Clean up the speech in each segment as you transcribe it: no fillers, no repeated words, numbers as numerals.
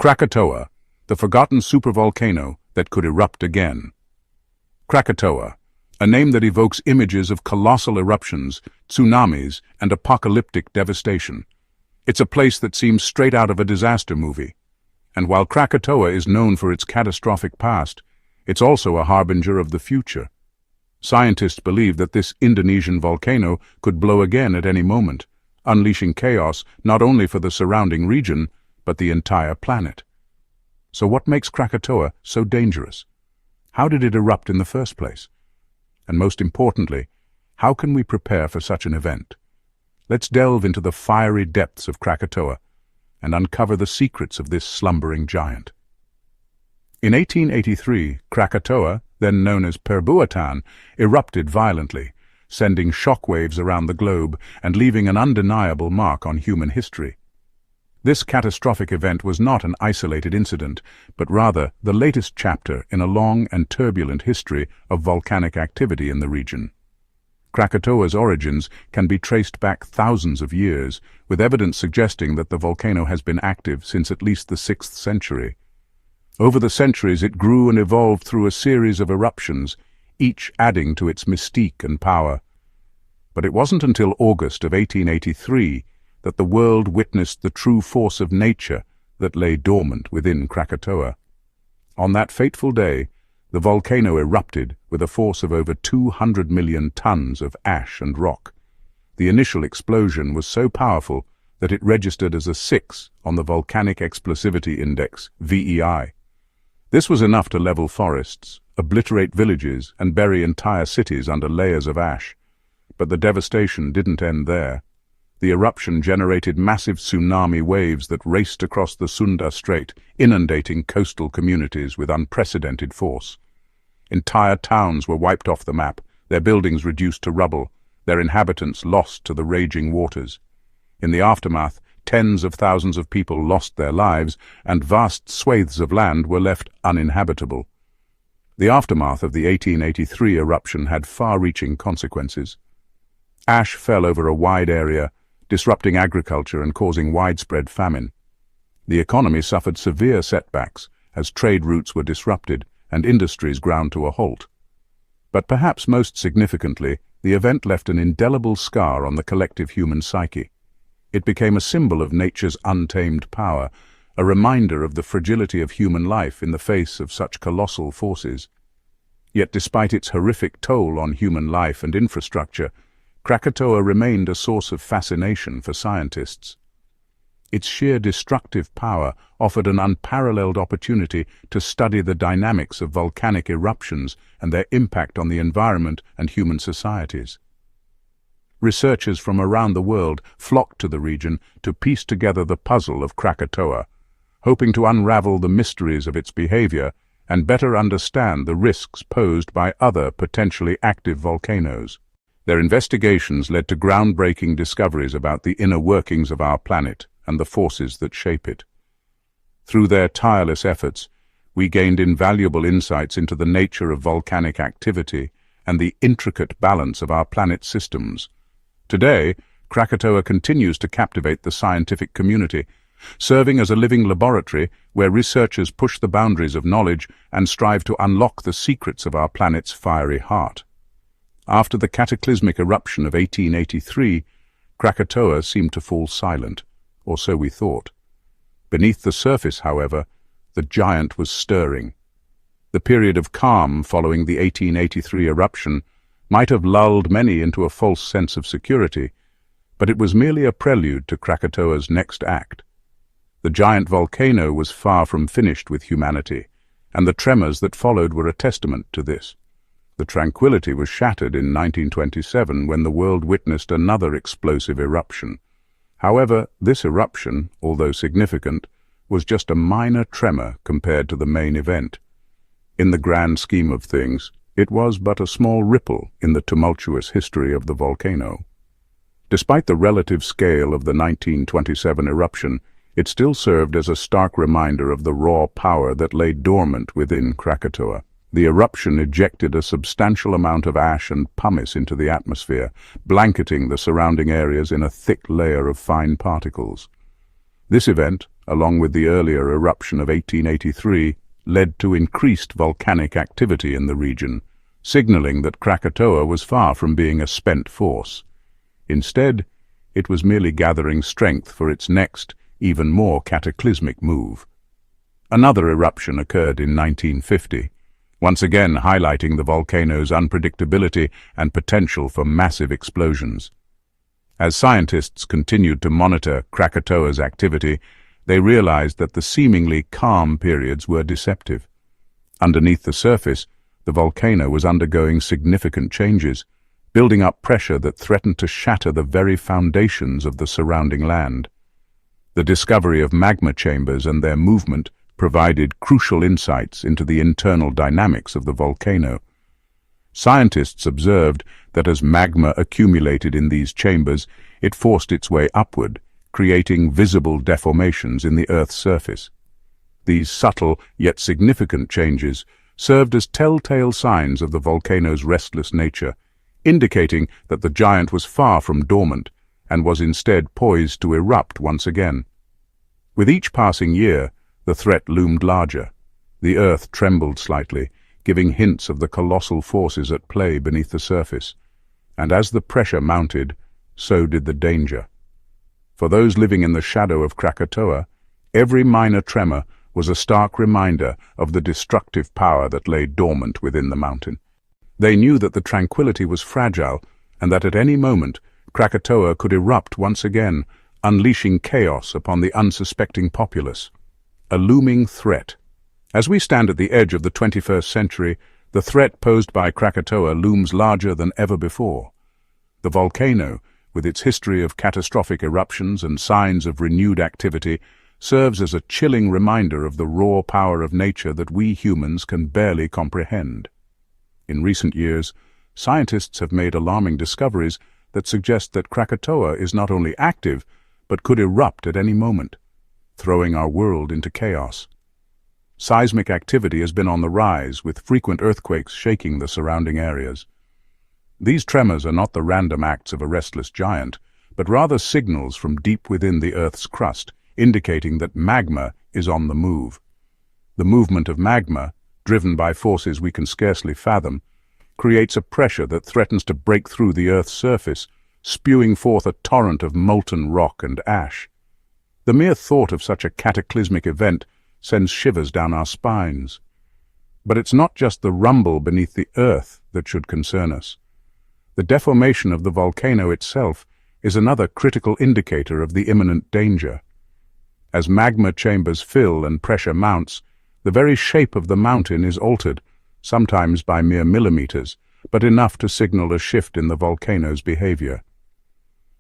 Krakatoa, the forgotten supervolcano that could erupt again. Krakatoa, a name that evokes images of colossal eruptions, tsunamis, and apocalyptic devastation. It's a place that seems straight out of a disaster movie. And while Krakatoa is known for its catastrophic past, it's also a harbinger of the future. Scientists believe that this Indonesian volcano could blow again at any moment, unleashing chaos not only for the surrounding region, but the entire planet. So what makes Krakatoa so dangerous? How did it erupt in the first place? And most importantly, how can we prepare for such an event? Let's delve into the fiery depths of Krakatoa and uncover the secrets of this slumbering giant. In 1883, Krakatoa, then known as Perbuatan, erupted violently, sending shockwaves around the globe and leaving an undeniable mark on human history. This catastrophic event was not an isolated incident, but rather the latest chapter in a long and turbulent history of volcanic activity in the region. Krakatoa's origins can be traced back thousands of years, with evidence suggesting that the volcano has been active since at least the 6th century. Over the centuries it grew and evolved through a series of eruptions, each adding to its mystique and power. But it wasn't until August of 1883 that the world witnessed the true force of nature that lay dormant within Krakatoa. On that fateful day, the volcano erupted with a force of over 200 million tons of ash and rock. The initial explosion was so powerful that it registered as a 6 on the Volcanic Explosivity Index, VEI. This was enough to level forests, obliterate villages, and bury entire cities under layers of ash. But the devastation didn't end there. The eruption generated massive tsunami waves that raced across the Sunda Strait, inundating coastal communities with unprecedented force. Entire towns were wiped off the map, their buildings reduced to rubble, their inhabitants lost to the raging waters. In the aftermath, tens of thousands of people lost their lives, and vast swathes of land were left uninhabitable. The aftermath of the 1883 eruption had far-reaching consequences. Ash fell over a wide area, disrupting agriculture and causing widespread famine. The economy suffered severe setbacks as trade routes were disrupted and industries ground to a halt. But perhaps most significantly, the event left an indelible scar on the collective human psyche. It became a symbol of nature's untamed power, a reminder of the fragility of human life in the face of such colossal forces. Yet despite its horrific toll on human life and infrastructure, Krakatoa remained a source of fascination for scientists. Its sheer destructive power offered an unparalleled opportunity to study the dynamics of volcanic eruptions and their impact on the environment and human societies. Researchers from around the world flocked to the region to piece together the puzzle of Krakatoa, hoping to unravel the mysteries of its behavior and better understand the risks posed by other potentially active volcanoes. Their investigations led to groundbreaking discoveries about the inner workings of our planet and the forces that shape it. Through their tireless efforts, we gained invaluable insights into the nature of volcanic activity and the intricate balance of our planet's systems. Today, Krakatoa continues to captivate the scientific community, serving as a living laboratory where researchers push the boundaries of knowledge and strive to unlock the secrets of our planet's fiery heart. After the cataclysmic eruption of 1883, Krakatoa seemed to fall silent, or so we thought. Beneath the surface, however, the giant was stirring. The period of calm following the 1883 eruption might have lulled many into a false sense of security, but it was merely a prelude to Krakatoa's next act. The giant volcano was far from finished with humanity, and the tremors that followed were a testament to this. The tranquility was shattered in 1927 when the world witnessed another explosive eruption. However, this eruption, although significant, was just a minor tremor compared to the main event. In the grand scheme of things, it was but a small ripple in the tumultuous history of the volcano. Despite the relative scale of the 1927 eruption, it still served as a stark reminder of the raw power that lay dormant within Krakatoa. The eruption ejected a substantial amount of ash and pumice into the atmosphere, blanketing the surrounding areas in a thick layer of fine particles. This event, along with the earlier eruption of 1883, led to increased volcanic activity in the region, signaling that Krakatoa was far from being a spent force. Instead, it was merely gathering strength for its next, even more cataclysmic move. Another eruption occurred in 1950, once again highlighting the volcano's unpredictability and potential for massive explosions. As scientists continued to monitor Krakatoa's activity, they realized that the seemingly calm periods were deceptive. Underneath the surface, the volcano was undergoing significant changes, building up pressure that threatened to shatter the very foundations of the surrounding land. The discovery of magma chambers and their movement provided crucial insights into the internal dynamics of the volcano. Scientists observed that as magma accumulated in these chambers, it forced its way upward, creating visible deformations in the Earth's surface. These subtle yet significant changes served as telltale signs of the volcano's restless nature, indicating that the giant was far from dormant and was instead poised to erupt once again. With each passing year, the threat loomed larger. The Earth trembled slightly, giving hints of the colossal forces at play beneath the surface. And as the pressure mounted, so did the danger. For those living in the shadow of Krakatoa, every minor tremor was a stark reminder of the destructive power that lay dormant within the mountain. They knew that the tranquility was fragile, and that at any moment Krakatoa could erupt once again, unleashing chaos upon the unsuspecting populace. A looming threat. As we stand at the edge of the 21st century, the threat posed by Krakatoa looms larger than ever before. The volcano, with its history of catastrophic eruptions and signs of renewed activity, serves as a chilling reminder of the raw power of nature that we humans can barely comprehend. In recent years, scientists have made alarming discoveries that suggest that Krakatoa is not only active, but could erupt at any moment, throwing our world into chaos. Seismic activity has been on the rise, with frequent earthquakes shaking the surrounding areas. These tremors are not the random acts of a restless giant, but rather signals from deep within the Earth's crust, indicating that magma is on the move. The movement of magma, driven by forces we can scarcely fathom, creates a pressure that threatens to break through the Earth's surface, spewing forth a torrent of molten rock and ash. The mere thought of such a cataclysmic event sends shivers down our spines. But it's not just the rumble beneath the Earth that should concern us. The deformation of the volcano itself is another critical indicator of the imminent danger. As magma chambers fill and pressure mounts, the very shape of the mountain is altered, sometimes by mere millimeters, but enough to signal a shift in the volcano's behavior.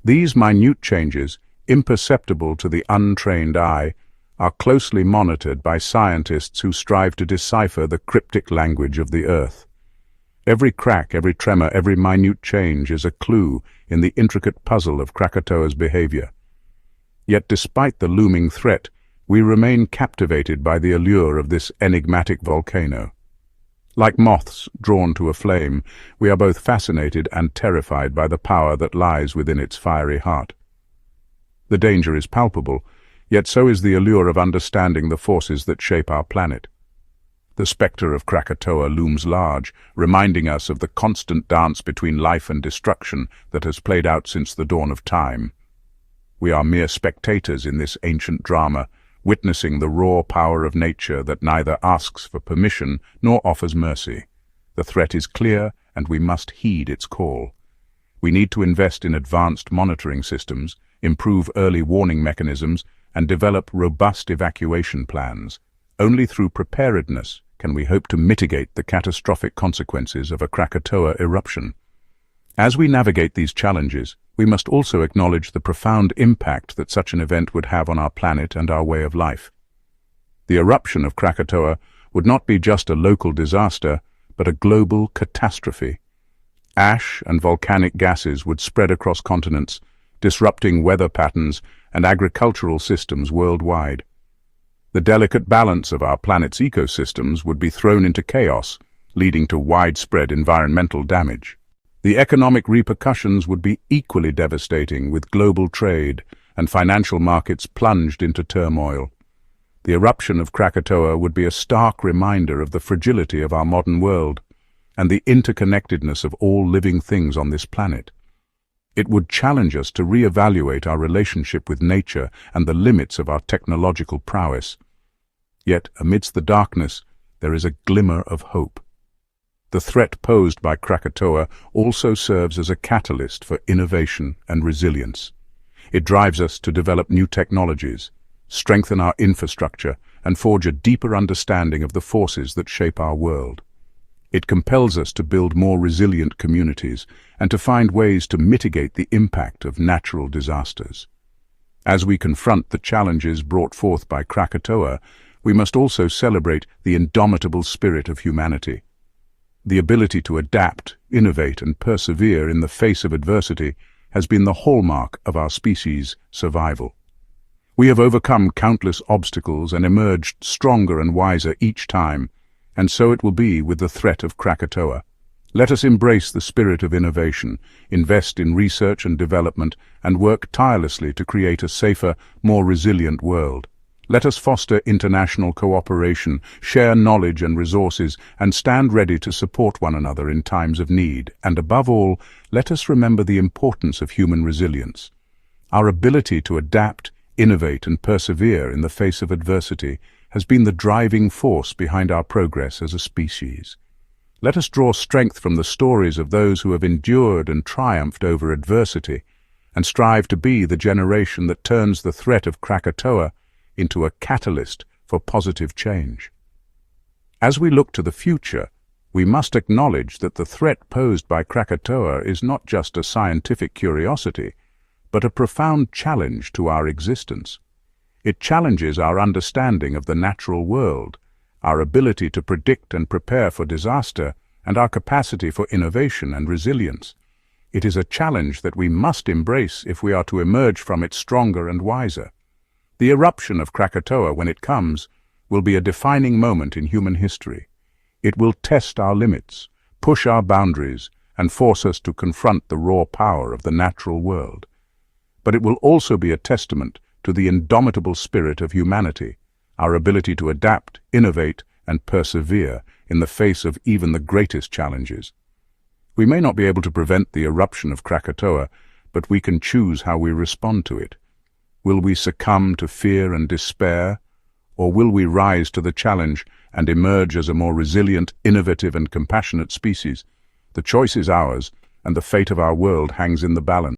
These minute changes, imperceptible to the untrained eye, are closely monitored by scientists who strive to decipher the cryptic language of the Earth. Every crack, every tremor, every minute change is a clue in the intricate puzzle of Krakatoa's behavior. Yet despite the looming threat, we remain captivated by the allure of this enigmatic volcano. Like moths drawn to a flame, we are both fascinated and terrified by the power that lies within its fiery heart. The danger is palpable, yet so is the allure of understanding the forces that shape our planet. The spectre of Krakatoa looms large, reminding us of the constant dance between life and destruction that has played out since the dawn of time. We are mere spectators in this ancient drama, witnessing the raw power of nature that neither asks for permission nor offers mercy. The threat is clear, and we must heed its call. We need to invest in advanced monitoring systems, improve early warning mechanisms, and develop robust evacuation plans. Only through preparedness can we hope to mitigate the catastrophic consequences of a Krakatoa eruption. As we navigate these challenges, we must also acknowledge the profound impact that such an event would have on our planet and our way of life. The eruption of Krakatoa would not be just a local disaster, but a global catastrophe. Ash and volcanic gases would spread across continents, disrupting weather patterns and agricultural systems worldwide. The delicate balance of our planet's ecosystems would be thrown into chaos, leading to widespread environmental damage. The economic repercussions would be equally devastating, with global trade, and financial markets plunged into turmoil. The eruption of Krakatoa would be a stark reminder of the fragility of our modern world and the interconnectedness of all living things on this planet. It would challenge us to re-evaluate our relationship with nature and the limits of our technological prowess. Yet, amidst the darkness, there is a glimmer of hope. The threat posed by Krakatoa also serves as a catalyst for innovation and resilience. It drives us to develop new technologies, strengthen our infrastructure, and forge a deeper understanding of the forces that shape our world. It compels us to build more resilient communities and to find ways to mitigate the impact of natural disasters. As we confront the challenges brought forth by Krakatoa, we must also celebrate the indomitable spirit of humanity. The ability to adapt, innovate, and persevere in the face of adversity has been the hallmark of our species' survival. We have overcome countless obstacles and emerged stronger and wiser each time, and so it will be with the threat of Krakatoa. Let us embrace the spirit of innovation, invest in research and development, and work tirelessly to create a safer, more resilient world. Let us foster international cooperation, share knowledge and resources, and stand ready to support one another in times of need. And above all, let us remember the importance of human resilience. Our ability to adapt, innovate, and persevere in the face of adversity has been the driving force behind our progress as a species. Let us draw strength from the stories of those who have endured and triumphed over adversity, and strive to be the generation that turns the threat of Krakatoa into a catalyst for positive change. As we look to the future, we must acknowledge that the threat posed by Krakatoa is not just a scientific curiosity, but a profound challenge to our existence. It challenges our understanding of the natural world, our ability to predict and prepare for disaster, and our capacity for innovation and resilience. It is a challenge that we must embrace if we are to emerge from it stronger and wiser. The eruption of Krakatoa, when it comes, will be a defining moment in human history. It will test our limits, push our boundaries, and force us to confront the raw power of the natural world. But it will also be a testament to the indomitable spirit of humanity, our ability to adapt, innovate, and persevere in the face of even the greatest challenges. We may not be able to prevent the eruption of Krakatoa, but we can choose how we respond to it. Will we succumb to fear and despair, or will we rise to the challenge and emerge as a more resilient, innovative, and compassionate species? The choice is ours, and the fate of our world hangs in the balance.